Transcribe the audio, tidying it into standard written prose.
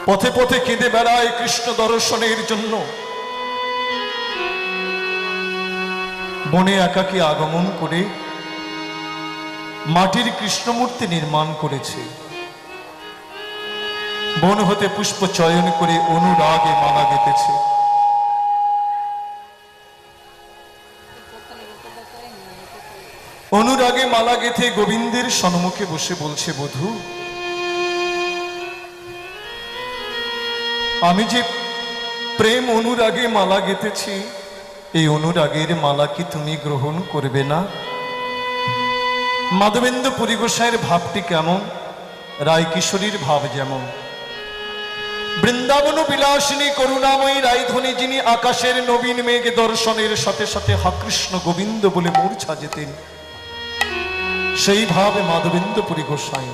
পথে পথে কেঁদে বেড়ায় কৃষ্ণ দর্শনের জন্য। বনে একাকী আগমন করে মাটির কৃষ্ণমূর্তি নির্মাণ করেছে। বন হতে পুষ্প চয়ন করে অনুরাগে মালা গেঁথেছে। অনুরাগে মালা গেঁথে গোবিন্দের সম্মুখে বসে বলছে, বধূ আমি যে প্রেম অনুরাগে মালা গেঁথেছি, এই অনুরাগের মালা কি তুমি গ্রহণ করবে না? মাধবেন্দ্র পুরী গোসাইয়ের ভাবটি কেমন? রায় কিশোরীর ভাব যেমন। বৃন্দাবন বিলাসিনী করুণাময়ী রায়ধনী, যিনি আকাশের নবীন মেঘ দর্শনের সাথে সাথে হা কৃষ্ণ গোবিন্দ বলে মূর্ছা যেতেন, সেই ভাবে মাধবেন্দ্র পুরী গোসাই।